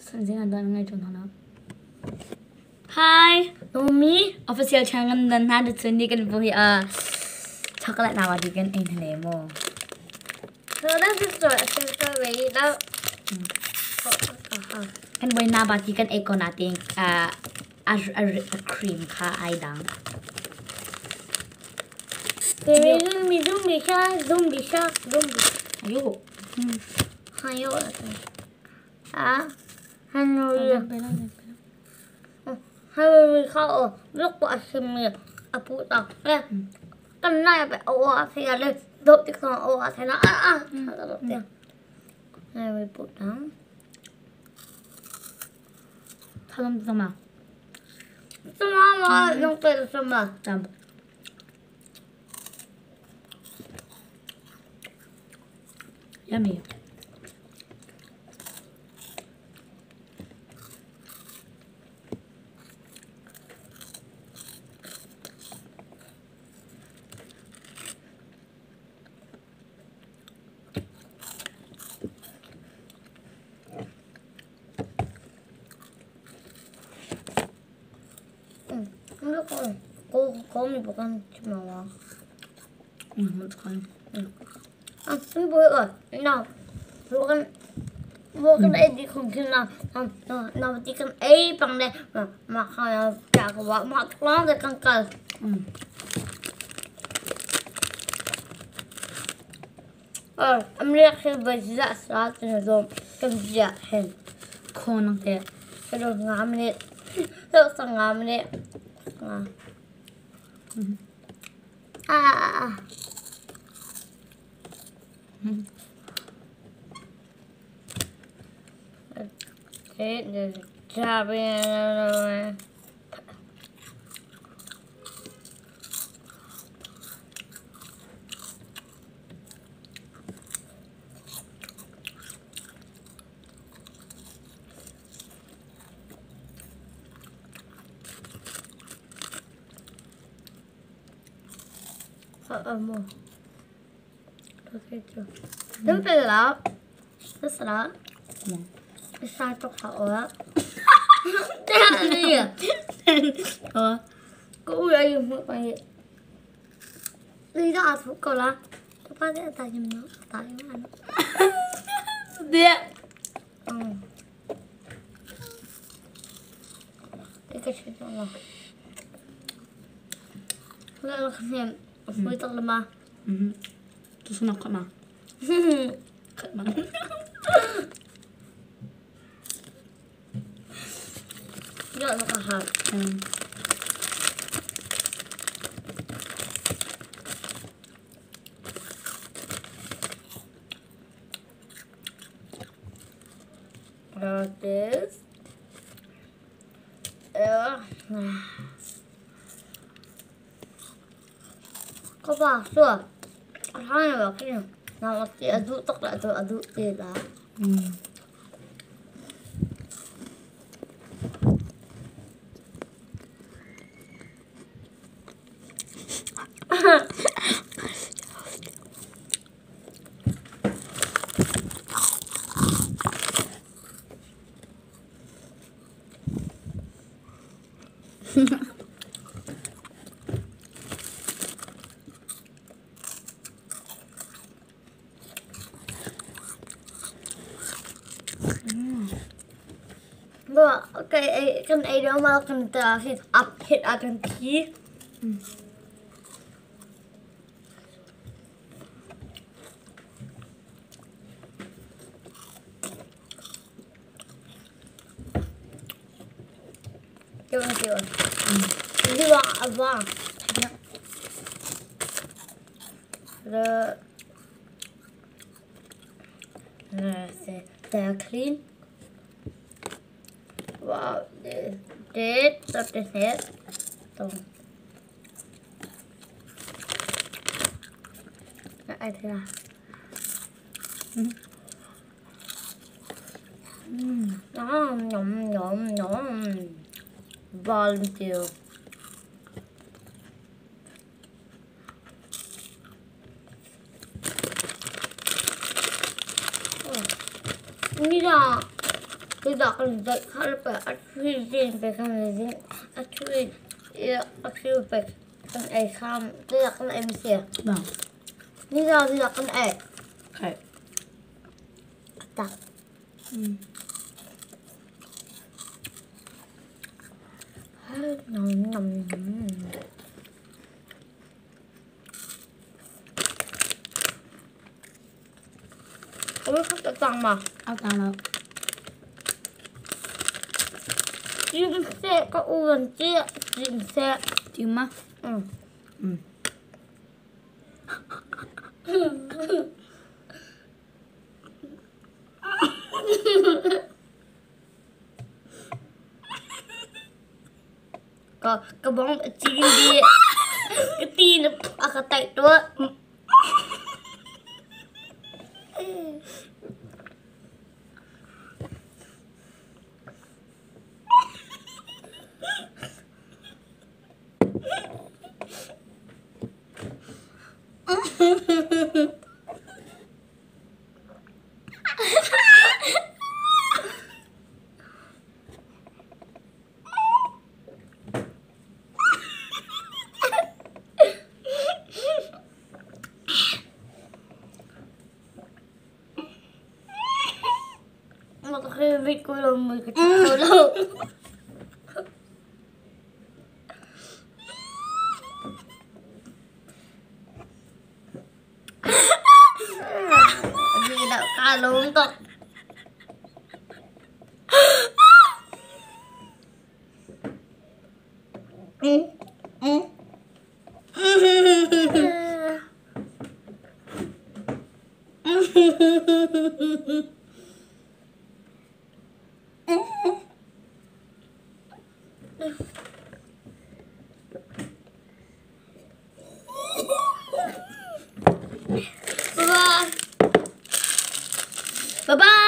선생님 나는 좀 하나. Hi, Nomi. Official channel dan ada sini kan boleh coklat nawa di kan ini nemo. So that's the strawberry. Now, Kan boleh nabati kan eko nating cream ka aidang. zombie shark. Ayo. Hayo. Hayo. Hayo kau look what I see apu tak. Kan naikไปเอาเสียเลยโดดที่คอเอาเสียนะโดดเสียให้ไปปวดท้อง 사람 sama. Semua yang semua. Jam. Yummy. Có mình bukan cuma lah. Bukan. Ini boleh kan? Nah, bukan ini mungkin nanti kan pandai makan jago makan dekat kal. Ambil ke baju saat itu kerja hen. Konang teh. Kalau ngambil, terus ngambil. Okay, cabai. Mau. Okay, Đến bây giờ rất là sao cho họ á. Thế đi à? Cũng vậy dùng một bài. Đi ra thủ cầu là các bạn sẽ tại dùng nó tại ăn. Đi. Cái chuyện đó là. Đây là cái gì? Vui thật là mà. Terus nak kat mah. Kat mah. Jangan makan hal. This. Có bà sữa. Hai là cái nào nó chỉ aduk tóc lại tôi aduk gì đó. Okay, kan ada mal kan hit akan ki. Jangan. Ini apa? They're clean. Wow, this sort of head. So, ai thế nào? Nhom. Volunteer. Ini dah tidak akan kalau akhirnya pekan ini akhirnya pekan ekam tidak akan emisi Vâng. ini tidak akan Okay. tak nom. Ôi không có tăng mà Áo tàng đâu? chim xe có uốn chia chim xe Chim á? ừ. Ừ. Có bóng chim đi cái tin nó cái tay đó Makakiribig ko lang may katulog. Hindi na kalong to. Bye-bye. Bye-bye.